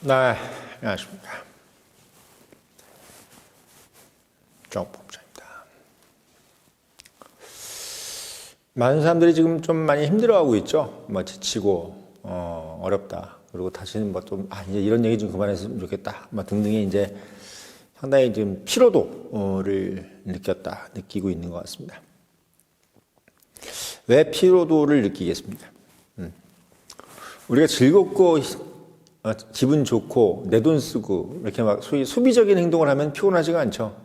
네, 안녕하십니까. 정법자입니다. 많은 사람들이 지금 좀 많이 힘들어하고 있죠. 뭐 지치고 어렵다. 그리고 다시는 뭐 좀 이제 이런 얘기 좀 그만했으면 좋겠다. 뭐 등등의 이제 상당히 지금 피로도를 느끼고 있는 것 같습니다. 왜 피로도를 느끼겠습니까? 우리가 즐겁고 기분 좋고 내 돈 쓰고 이렇게 막 소위 소비적인 행동을 하면 피곤하지가 않죠.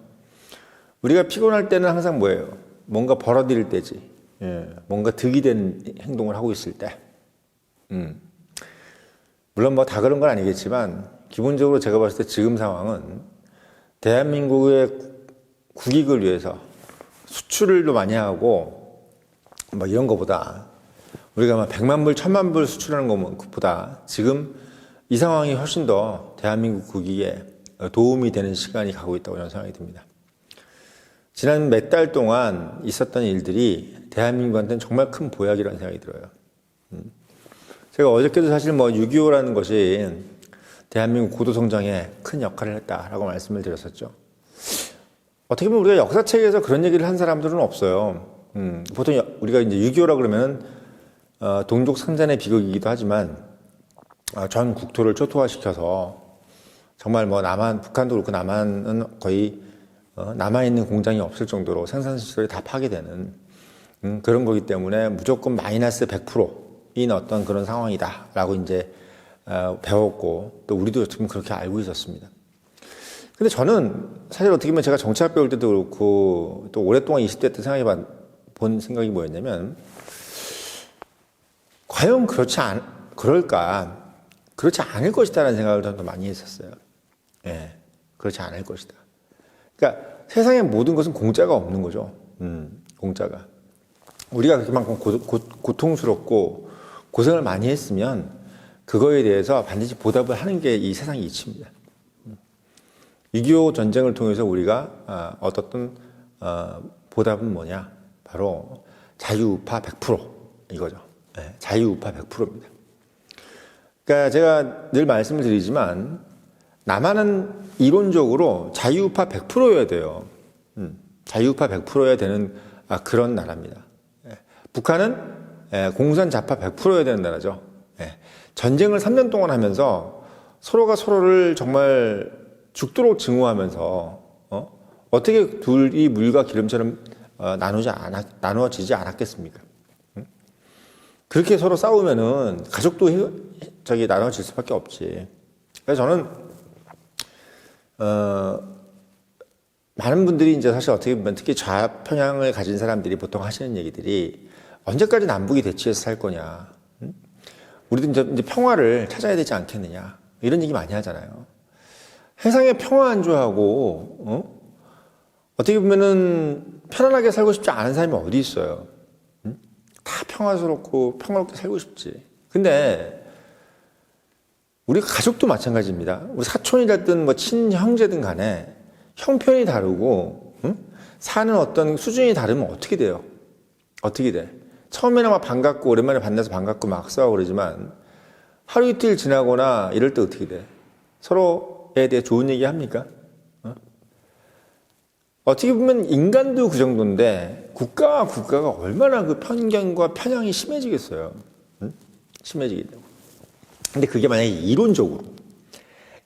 우리가 피곤할 때는 항상 뭐예요? 뭔가 벌어들일 때지. 뭔가 득이 되는 행동을 하고 있을 때. 물론 뭐 다 그런 건 아니겠지만 기본적으로 제가 봤을 때 지금 상황은 대한민국의 국익을 위해서 수출을 많이 하고 뭐 이런 거보다 우리가 막 100만 불, 1000만 불 수출하는 것보다 지금 이 상황이 훨씬 더 대한민국 국익에 도움이 되는 시간이 가고 있다고 저는 생각이 듭니다. 지난 몇 달 동안 있었던 일들이 대한민국한테는 정말 큰 보약이라는 생각이 들어요. 제가 어저께도 사실 뭐 6.25라는 것이 대한민국 고도성장에 큰 역할을 했다라고 말씀을 드렸었죠. 어떻게 보면 우리가 역사책에서 그런 얘기를 한 사람들은 없어요. 보통 우리가 이제 6.25라 그러면은 동족 상잔의 비극이기도 하지만 전 국토를 초토화시켜서 정말 뭐 북한도 그렇고 남한은 거의 남아있는 공장이 없을 정도로 생산시설이 다 파괴되는 그런 거기 때문에 무조건 마이너스 100%인 어떤 그런 상황이다라고 이제 배웠고 또 우리도 지금 그렇게 알고 있었습니다. 근데 저는 사실 어떻게 보면 제가 정치학 배울 때도 그렇고 또 오랫동안 20대 때 생각해 본 생각이 뭐였냐면 과연 그럴까? 그렇지 않을 것이다라는 생각을 저는 많이 했었어요. 그렇지 않을 것이다. 그러니까 세상의 모든 것은 공짜가 없는 거죠. 공짜가. 우리가 그만큼 고통스럽고 고생을 많이 했으면 그거에 대해서 반드시 보답을 하는 게 이 세상의 이치입니다. 6.25 전쟁을 통해서 우리가 얻었던 보답은 뭐냐? 바로 자유우파 100% 이거죠. 자유우파 100%입니다. 그러니까 제가 늘 말씀을 드리지만 남한은 이론적으로 자유우파 100%여야 돼요. 자유우파 100%여야 되는 그런 나라입니다. 북한은 공산자파 100%여야 되는 나라죠. 전쟁을 3년 동안 하면서 서로가 서로를 정말 죽도록 증오하면서 어떻게 둘이 물과 기름처럼 나누어지지 않았겠습니까? 그렇게 서로 싸우면은 가족도 나눠질 수밖에 없지. 그래서 저는 많은 분들이 이제 사실 어떻게 보면 특히 좌편향을 가진 사람들이 보통 하시는 얘기들이 언제까지 남북이 대치해서 살 거냐. 우리도 이제 평화를 찾아야 되지 않겠느냐. 이런 얘기 많이 하잖아요. 세상에 평화 안주하고 어떻게 보면은 편안하게 살고 싶지 않은 사람이 어디 있어요. 다 평화스럽고 평화롭게 살고 싶지. 근데 우리 가족도 마찬가지입니다. 우리 사촌이 됐든 뭐 친형제든 간에 형편이 다르고 사는 어떤 수준이 다르면 어떻게 돼요? 어떻게 돼? 처음에는 막 반갑고 오랜만에 만나서 반갑고 막 싸우고 그러지만 하루 이틀 지나거나 이럴 때 어떻게 돼? 서로에 대해 좋은 얘기 합니까? 어떻게 보면 인간도 그 정도인데 국가와 국가가 얼마나 그 편견과 편향이 심해지겠어요. 심해지게 되고. 근데 그게 만약에 이론적으로,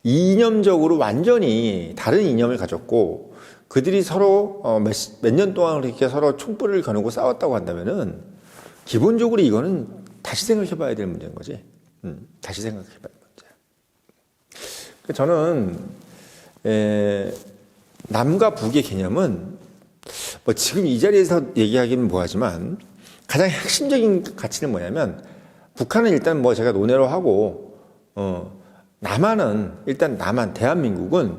이념적으로 완전히 다른 이념을 가졌고 그들이 서로 몇 년 동안 그렇게 서로 총불을 겨누고 싸웠다고 한다면은 기본적으로 이거는 다시 생각해 봐야 될 문제인 거지. 다시 생각해 봐야 될 문제. 저는 남과 북의 개념은 뭐 지금 이 자리에서 얘기하기는 뭐하지만 가장 핵심적인 가치는 뭐냐면 북한은 일단 뭐 제가 논외로 하고 남한은 일단 대한민국은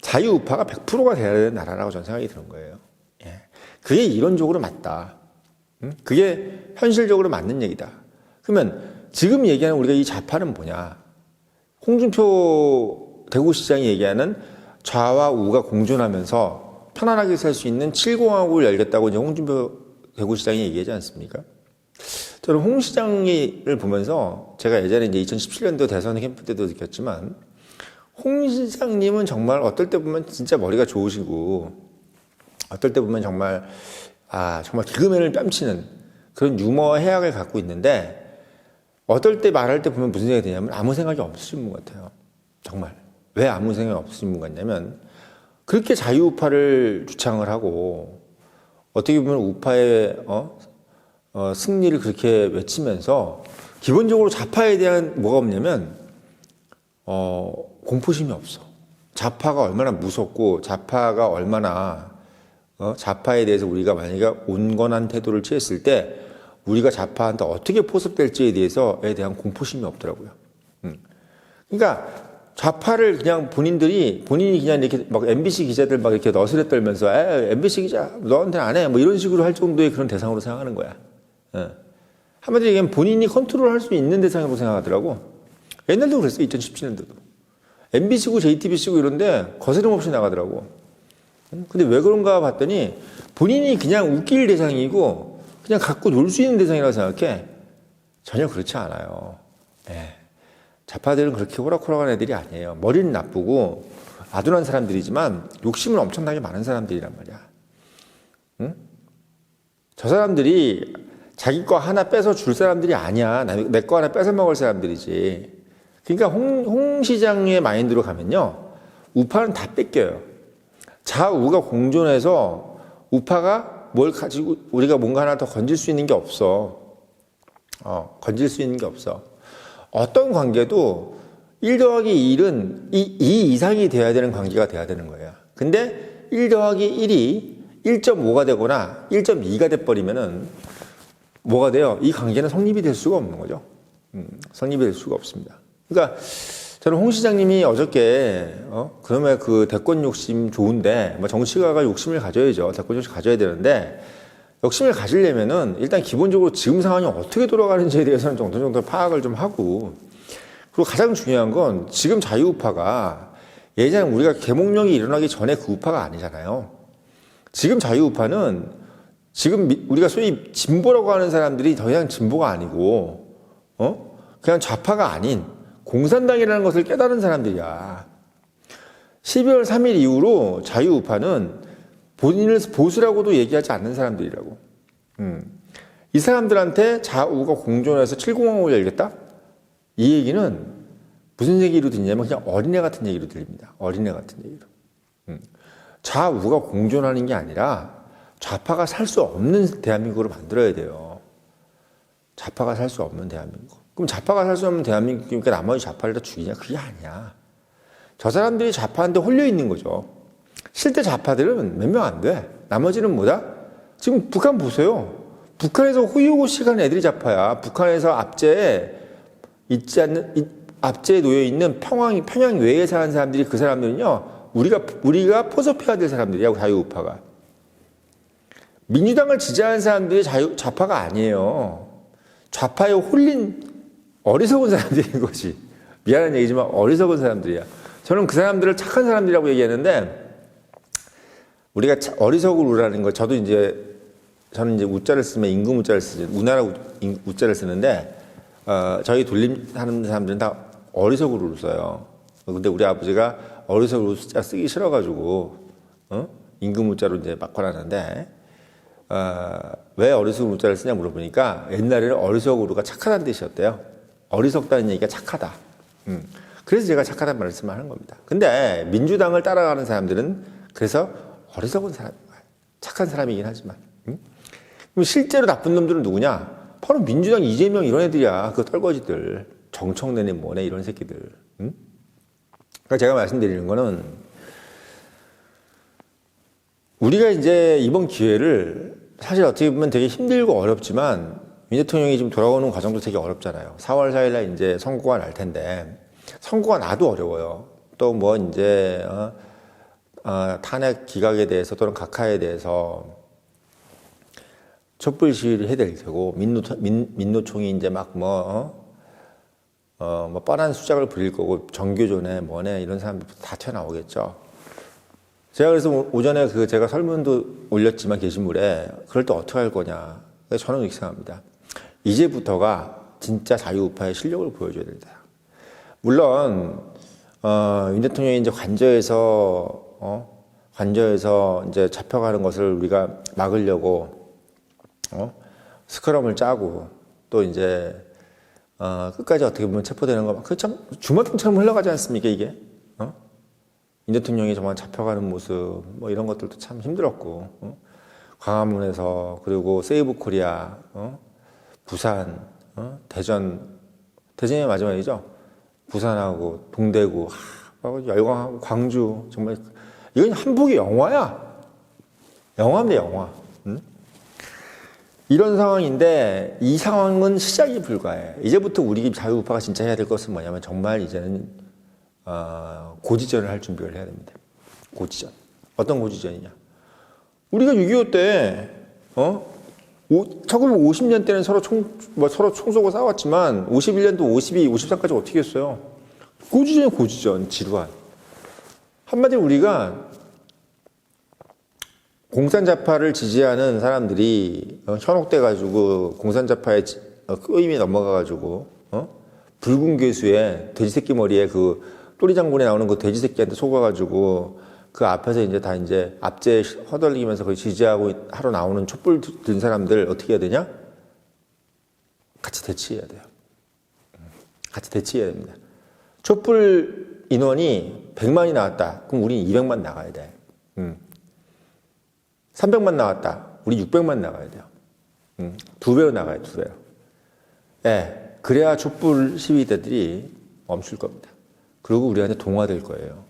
자유우파가 100%가 돼야 되는 나라라고 저는 생각이 드는 거예요. 그게 이론적으로 맞다. 그게 현실적으로 맞는 얘기다. 그러면 지금 얘기하는 우리가 이 좌파는 뭐냐? 홍준표 대구시장이 얘기하는 좌와 우가 공존하면서 편안하게 살 수 있는 7공화국을 열겠다고 이제 홍준표 대구시장이 얘기하지 않습니까? 저는 홍 시장을 보면서 제가 예전에 이제 2017년도 대선 캠프 때도 느꼈지만 홍 시장님은 정말 어떨 때 보면 진짜 머리가 좋으시고, 어떨 때 보면 정말, 정말 개그맨을 뺨치는 그런 유머 해학을 갖고 있는데, 어떨 때 말할 때 보면 무슨 생각이 드냐면 아무 생각이 없으신 분 같아요. 정말. 왜 아무 생각이 없으신 분 같냐면, 그렇게 자유우파를 주창을 하고, 어떻게 보면 우파의, 승리를 그렇게 외치면서, 기본적으로 좌파에 대한 뭐가 없냐면, 공포심이 없어. 좌파가 얼마나 무섭고 좌파가 얼마나 좌파에 대해서 우리가 만약에 온건한 태도를 취했을 때 우리가 좌파한테 어떻게 포섭될지에 대한 공포심이 없더라고요. 그러니까 좌파를 그냥 본인이 그냥 이렇게 막 MBC 기자들 막 이렇게 너스레 떨면서 MBC 기자 너한테 안 해 뭐 이런 식으로 할 정도의 그런 대상으로 생각하는 거야. 한마디로 얘기하면 본인이 컨트롤할 수 있는 대상으로 생각하더라고. 옛날도 그랬어. 2017년도도. MBC고 JTBC고 이런데 거스름 없이 나가더라고. 근데 왜 그런가 봤더니 본인이 그냥 웃길 대상이고 그냥 갖고 놀 수 있는 대상이라고 생각해. 전혀 그렇지 않아요. 좌파들은 그렇게 호락호락한 애들이 아니에요. 머리는 나쁘고 아둔한 사람들이지만 욕심은 엄청나게 많은 사람들이란 말이야. 저 사람들이 자기 거 하나 뺏어 줄 사람들이 아니야. 내 거 하나 뺏어 먹을 사람들이지. 그러니까 홍 시장의 마인드로 가면요. 우파는 다 뺏겨요. 좌우가 공존해서 우파가 뭘 가지고 우리가 뭔가 하나 더 건질 수 있는 게 없어. 건질 수 있는 게 없어. 어떤 관계도 1 더하기 1은 2 이상이 돼야 되는 관계가 돼야 되는 거예요. 근데 1 더하기 1이 1.5가 되거나 1.2가 돼버리면은 뭐가 돼요? 이 관계는 성립이 될 수가 없는 거죠. 성립이 될 수가 없습니다. 그러니까 저는 홍 시장님이 어저께 그러면 그 대권 욕심 좋은데 뭐 정치가가 욕심을 가져야죠. 대권 욕심 가져야 되는데 욕심을 가지려면은 일단 기본적으로 지금 상황이 어떻게 돌아가는지에 대해서는 어느 정도 파악을 좀 하고 그리고 가장 중요한 건 지금 자유우파가 예전에 우리가 계몽령이 일어나기 전에 그 우파가 아니잖아요. 지금 자유우파는 지금 우리가 소위 진보라고 하는 사람들이 더 이상 진보가 아니고 그냥 좌파가 아닌 공산당이라는 것을 깨달은 사람들이야. 12월 3일 이후로 자유우파는 본인을 보수라고도 얘기하지 않는 사람들이라고. 이 사람들한테 좌우가 공존해서 7공화국을 열겠다? 이 얘기는 무슨 얘기로 들리냐면 그냥 어린애 같은 얘기로 들립니다. 어린애 같은 얘기로. 좌우가 공존하는 게 아니라 좌파가 살 수 없는 대한민국으로 만들어야 돼요. 좌파가 살 수 없는 대한민국. 그럼 좌파가 살 수 없는 대한민국이니까 나머지 좌파를 다 죽이냐? 그게 아니야. 저 사람들이 좌파한테 홀려 있는 거죠. 실제 좌파들은 몇 명 안 돼. 나머지는 뭐다? 지금 북한 보세요. 북한에서 호의호식하는 애들이 좌파야. 북한에서 압제에 놓여 있는 평양 외에 사는 사람들이 그 사람들은요. 우리가 포섭해야 될 사람들이야. 자유우파가. 민주당을 지지하는 사람들이 좌파가 아니에요. 좌파에 홀린 어리석은 사람들인 거지. 미안한 얘기지만 어리석은 사람들이야. 저는 그 사람들을 착한 사람들이라고 얘기하는데 우리가 어리석으로라는 거 저는 이제 우자를 쓰면 임금 우자를 쓰죠. 우나라 우자를 쓰는데 저희 돌림하는 사람들은 다 어리석으로 써요. 근데 우리 아버지가 어리석으로 숫자 쓰기 싫어가지고 임금 우자로 이제 바꿔놨는데 왜 어리석은 우자를 쓰냐 물어보니까 옛날에는 어리석으로가 착하다는 뜻이었대요. 어리석다는 얘기가 착하다. 그래서 제가 착하다는 말씀을 하는 겁니다. 근데 민주당을 따라가는 사람들은 그래서 어리석은 사람인 거예요. 착한 사람이긴 하지만. 그럼 실제로 나쁜 놈들은 누구냐? 바로 민주당 이재명 이런 애들이야. 그 떨거지들. 정청래네 뭐네 이런 새끼들. 그러니까 제가 말씀드리는 거는 우리가 이제 이번 기회를 사실 어떻게 보면 되게 힘들고 어렵지만 민 대통령이 지금 돌아오는 과정도 되게 어렵잖아요. 4월 4일 날 이제 선고가 날 텐데 선고가 나도 어려워요. 또 뭐 이제 탄핵 기각에 대해서 또는 각하에 대해서 촛불 시위를 해야 될 테고 민노총이 이제 막 뭐 뻔한 수작을 부릴 거고 정교조네 뭐네 이런 사람들 다 튀어나오겠죠. 제가 그래서 오전에 제가 설문도 올렸지만 게시물에 그럴 때 어떻게 할 거냐. 저는 이렇게 생각합니다. 이제부터가 진짜 자유우파의 실력을 보여줘야 된다. 물론 윤 대통령이 이제 관저에서 이제 잡혀가는 것을 우리가 막으려고, 스크럼을 짜고, 또 이제, 끝까지 어떻게 보면 체포되는 거, 그 참, 주마등처럼 흘러가지 않습니까, 이게? 윤 대통령이 정말 잡혀가는 모습, 뭐 이런 것들도 참 힘들었고, 광화문에서, 그리고 세이브 코리아, 부산, 대전이 마지막이죠? 부산하고, 동대구, 열광하고, 광주, 정말, 이건 한국의 영화야. 영화인데, 영화. 이런 상황인데, 이 상황은 시작이 불과해. 이제부터 우리 자유우파가 진짜 해야 될 것은 뭐냐면, 정말 이제는, 고지전을 할 준비를 해야 됩니다. 고지전. 어떤 고지전이냐. 우리가 6.25 때, 1950년 때는 서로 총 쏘고 싸웠지만, 51년도 52, 53까지 어떻게 했어요? 고지전, 지루한. 한마디로 우리가 공산자파를 지지하는 사람들이 현혹돼가지고 공산자파의 끄임이 넘어가가지고 붉은 괴수에 돼지새끼 머리에 그 또리 장군에 나오는 그 돼지새끼한테 속아가지고 그 앞에서 이제 다 이제 앞제 허덜리면서 거의 지지하고 하러 나오는 촛불 든 사람들 어떻게 해야 되냐? 같이 대치해야 돼요. 같이 대치해야 됩니다. 촛불 인원이 100만이 나왔다. 그럼 우리는 200만 나가야 돼. 300만 나왔다. 우리 600만 나가야 돼요. 2배로 나가요, 2배로. 예, 그래야 촛불 시위대들이 멈출 겁니다. 그리고 우리한테 동화될 거예요.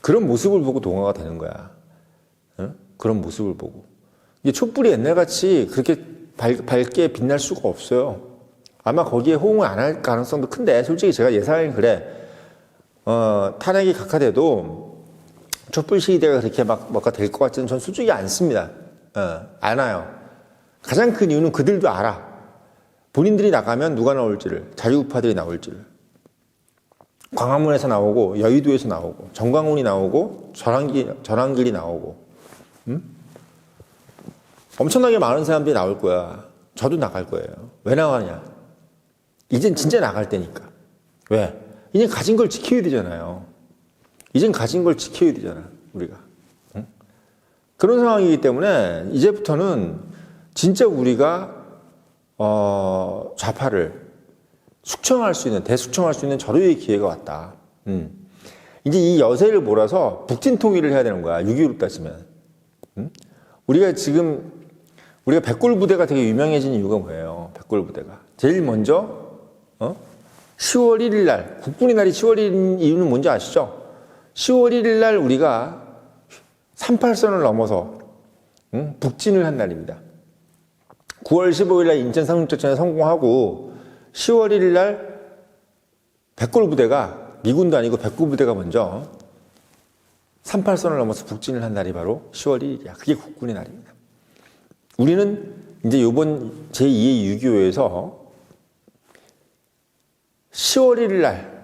그런 모습을 보고 동화가 되는 거야. 그런 모습을 보고. 이게 촛불이 옛날같이 그렇게 밝게 빛날 수가 없어요. 아마 거기에 호응을 안 할 가능성도 큰데, 솔직히 제가 예상이 그래. 탄핵이 각하돼도 촛불 시위대가 그렇게 뭐가 될 것 같지는 전 솔직히 않습니다. 안 와요. 가장 큰 이유는 그들도 알아. 본인들이 나가면 누가 나올지를, 자유우파들이 나올지를. 광화문에서 나오고, 여의도에서 나오고, 정광훈이 나오고, 전환길이 나오고, 엄청나게 많은 사람들이 나올 거야. 저도 나갈 거예요. 왜 나가냐? 이젠 진짜 나갈 때니까. 왜? 이젠 가진 걸 지켜야 되잖아요. 이젠 가진 걸 지켜야 되잖아, 우리가. 그런 상황이기 때문에 이제부터는 진짜 우리가 좌파를 대숙청할 수 있는 절호의 기회가 왔다. 이제 이 여세를 몰아서 북진 통일을 해야 되는 거야. 6.25로 따지면. 우리가 백골 부대가 되게 유명해진 이유가 뭐예요? 백골 부대가. 제일 먼저 10월 1일 날, 국군의 날이 10월 1일 이유는 뭔지 아시죠? 10월 1일 날 우리가 38선을 넘어서 북진을 한 날입니다. 9월 15일 날 인천 상륙작전에 성공하고 10월 1일 날 백골 부대가, 미군도 아니고 백골 부대가 먼저 38선을 넘어서 북진을 한 날이 바로 10월 1일이야. 그게 국군의 날입니다. 우리는 이제 이번 제2의 6.25에서 10월 1일 날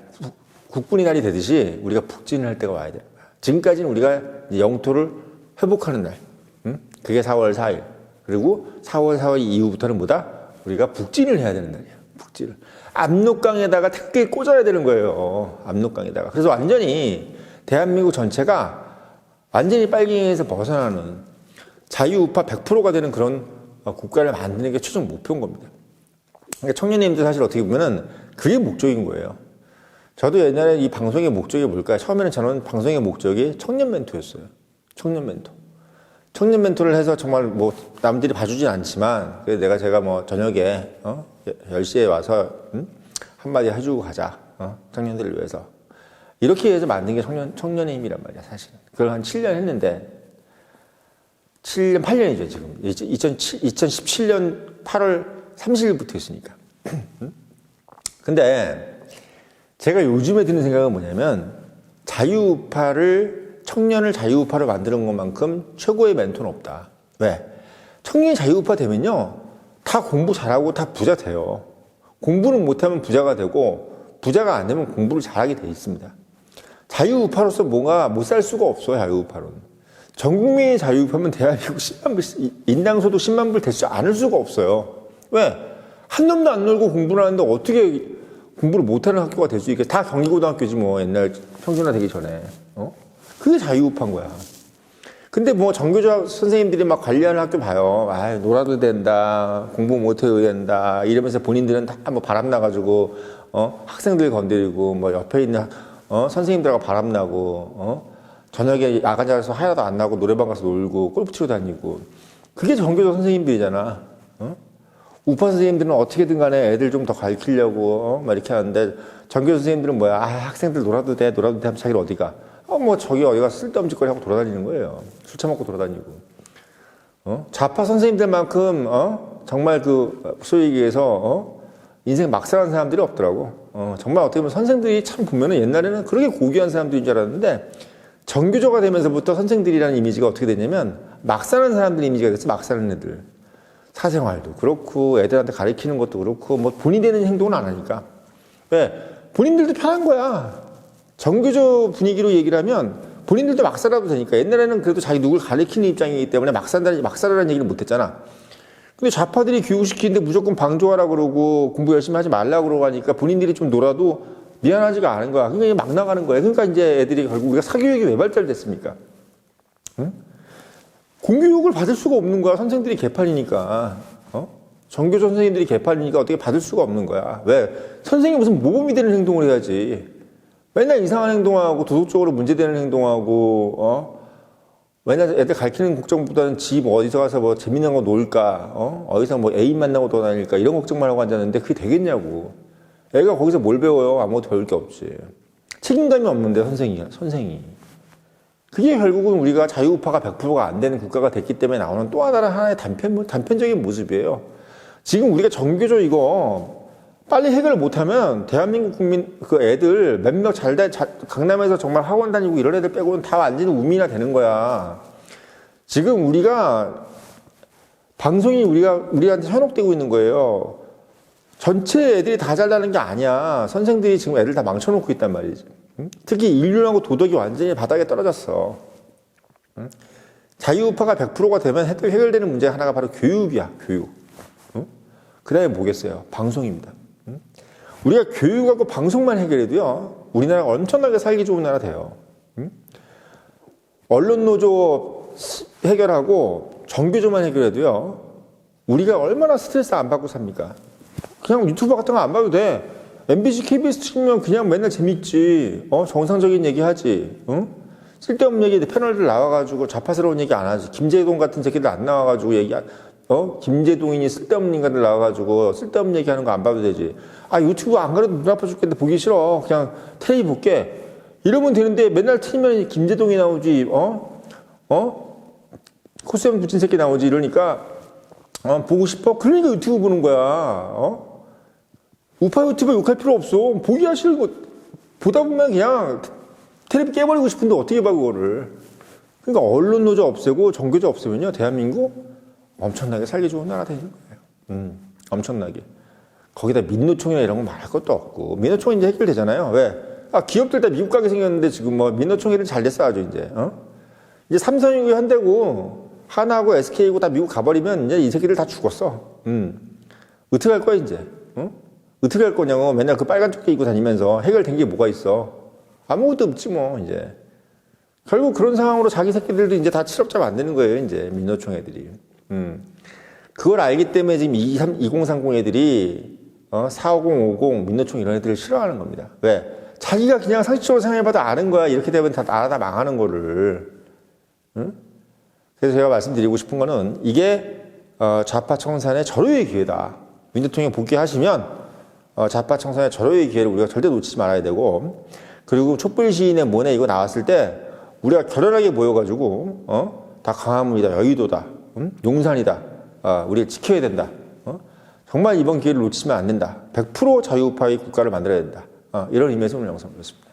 국군의 날이 되듯이 우리가 북진을 할 때가 와야 되는 거야. 지금까지는 우리가 영토를 회복하는 날. 그게 4월 4일. 그리고 4월 4일 이후부터는 뭐다? 우리가 북진을 해야 되는 날이야. 북진을. 압록강에다가 태극기를 꽂아야 되는 거예요. 압록강에다가. 그래서 완전히 대한민국 전체가 완전히 빨갱이에서 벗어나는 자유우파 100%가 되는 그런 국가를 만드는 게 최종 목표인 겁니다. 그러니까 청년님들 사실 어떻게 보면은 그게 목적인 거예요. 저도 옛날에 이 방송의 목적이 뭘까요? 처음에는 저는 방송의 목적이 청년 멘토였어요. 청년 멘토. 청년 멘토를 해서 정말 뭐 남들이 봐주진 않지만 그래서 제가 뭐 저녁에 10시에 와서 한마디 해주고 가자. 청년들을 위해서. 이렇게 해서 만든 게 청년의 힘이란 말이야, 사실은. 그걸 한 7년 했는데 7년, 8년이죠, 지금. 2017년 8월 30일부터 했으니까. 근데 제가 요즘에 드는 생각은 뭐냐면 청년을 자유우파로 만드는 것만큼 최고의 멘토는 없다. 왜? 청년이 자유우파 되면요, 다 공부 잘하고 다 부자 돼요. 공부는 못하면 부자가 되고 부자가 안 되면 공부를 잘하게 돼 있습니다. 자유우파로서 뭔가 못 살 수가 없어요, 자유우파로는. 전 국민이 자유우파면 대한민국 10만 불, 인당소득 10만 불 되지 않을 수가 없어요. 왜? 한 놈도 안 놀고 공부를 하는데 어떻게 공부를 못하는 학교가 될 수 있게 다 경기고등학교지 뭐 옛날 평준화 되기 전에 그게 자유우파인 거야. 근데 뭐 정교조 선생님들이 막 관리하는 학교 봐요. 아, 놀아도 된다, 공부 못해도 된다 이러면서 본인들은 다 뭐 바람 나가지고 학생들 건드리고 뭐 옆에 있는 선생님들하고 바람 나고 저녁에 야간 자서 하나도 안 나고 노래방 가서 놀고 골프 치러 다니고 그게 정교조 선생님들이잖아. 우파 선생님들은 어떻게든 간에 애들 좀 더 가르치려고 막 이렇게 하는데 정교조 선생님들은 뭐야? 아, 학생들 놀아도 돼 하면 자기는 어디가? 뭐 저기 어디가 쓸데없는 짓거리 하고 돌아다니는 거예요. 술 처먹고 돌아다니고. 좌파 선생님들만큼 정말 그 소위 얘기해서 인생 막 살아는 사람들이 없더라고. 정말 어떻게 보면 선생들이 참 보면은 옛날에는 그렇게 고귀한 사람들인 줄 알았는데 정교조가 되면서부터 선생들이라는 이미지가 어떻게 됐냐면 막 사는 사람들 이미지가 됐어. 막 사는 애들. 사생활도 그렇고 애들한테 가르치는 것도 그렇고 뭐 본이 되는 행동은 안 하니까. 왜? 본인들도 편한 거야. 정교조 분위기로 얘기를 하면 본인들도 막 살아도 되니까. 옛날에는 그래도 자기 누굴 가르치는 입장이기 때문에 막 살아라는 얘기를 못 했잖아. 근데 좌파들이 교육시키는데 무조건 방조하라 그러고 공부 열심히 하지 말라 그러고 하니까 본인들이 좀 놀아도 미안하지가 않은 거야. 그러니까 막 나가는 거야. 그러니까 이제 애들이 결국 우리가 사교육이 왜 발달됐습니까? 응? 공교육을 받을 수가 없는 거야. 선생들이 개판이니까. 정교조 선생님들이 개판이니까 어떻게 받을 수가 없는 거야. 왜? 선생님이 무슨 모범이 되는 행동을 해야지. 맨날 이상한 행동하고 도덕적으로 문제되는 행동하고 맨날 애들 가르치는 걱정보다는 집 어디서 가서 뭐 재밌는 거 놀까 어디서 뭐 애인 만나고 돌아다닐까 이런 걱정만 하고 앉았는데 그게 되겠냐고. 애가 거기서 뭘 배워요? 아무것도 배울 게 없지. 책임감이 없는데 선생이. 그게 결국은 우리가 자유우파가 100%가 안 되는 국가가 됐기 때문에 나오는 또 하나의 단편적인 모습이에요. 지금 우리가 정교조 이거 빨리 해결을 못하면 대한민국 국민 그 애들 몇몇 강남에서 정말 학원 다니고 이런 애들 빼고는 다 완전히 우민화 되는 거야. 지금 우리가 방송이 우리한테 현혹되고 있는 거예요. 전체 애들이 다 잘나는 게 아니야. 선생들이 지금 애들 다 망쳐놓고 있단 말이지. 특히 인륜하고 도덕이 완전히 바닥에 떨어졌어. 자유우파가 100%가 되면 해결되는 문제 하나가 바로 교육이야. 교육. 그 다음에 뭐겠어요? 방송입니다. 우리가 교육하고 방송만 해결해도요 우리나라가 엄청나게 살기 좋은 나라 돼요. 언론노조 해결하고 정교조만 해결해도요 우리가 얼마나 스트레스 안 받고 삽니까? 그냥 유튜브 같은 거 안 봐도 돼. MBC, KBS 틀면 그냥 맨날 재밌지. 정상적인 얘기 하지. 쓸데없는 얘기 패널들 나와가지고 좌파스러운 얘기 안 하지. 김재동 같은 새끼들 안 나와가지고 김재동이니 쓸데없는 인간들 나와가지고 쓸데없는 얘기하는 거 안 봐도 되지. 아, 유튜브 안 그래도 눈 아파 죽겠는데 보기 싫어. 그냥 텔레비 볼게. 이러면 되는데 맨날 틀면 김재동이 나오지. 코스염 붙인 새끼 나오지. 이러니까 보고 싶어? 그러니까 유튜브 보는 거야. 우파 유튜브 욕할 필요 없어. 보기 싫은 거 보다 보면 그냥 텔레비 깨버리고 싶은데 어떻게 봐 그거를. 그러니까 언론 노조 없애고 정교조 없애면요 대한민국 엄청나게 살기 좋은 나라 되는 거예요. 엄청나게. 거기다 민노총이나 이런 거 말할 것도 없고. 민노총 이제 해결되잖아요. 왜? 기업들 다 미국 가게 생겼는데 지금 뭐 민노총이는 잘 됐어 아주 이제. 이제 삼성이고 현대고 하나하고 SK고 다 미국 가버리면 이제 이 새끼들 다 죽었어. 어떻게 할 거야 이제? 어떻게 할 거냐고 맨날 그 빨간 조끼 입고 다니면서 해결된 게 뭐가 있어? 아무것도 없지 뭐 이제. 결국 그런 상황으로 자기 새끼들도 이제 다 실업자 만드는 거예요 이제 민노총 애들이. 그걸 알기 때문에 지금 2030 애들이 450, 50 민노총 이런 애들을 싫어하는 겁니다. 왜? 자기가 그냥 상식적으로 생각해봐도 아는 거야. 이렇게 되면 다 나라 다 망하는 거를. 그래서 제가 말씀드리고 싶은 거는 이게 좌파 청산의 절호의 기회다. 민노총에 복귀하시면 좌파 청산의 절호의 기회를 우리가 절대 놓치지 말아야 되고, 그리고 촛불 시인의 모네 이거 나왔을 때 우리가 결연하게 모여가지고 다 강화문이다, 여의도다, 용산이다, 우리가 지켜야 된다. 정말 이번 기회를 놓치면 안 된다. 100% 자유우파의 국가를 만들어야 된다. 이런 의미에서 오늘 영상 보였습니다.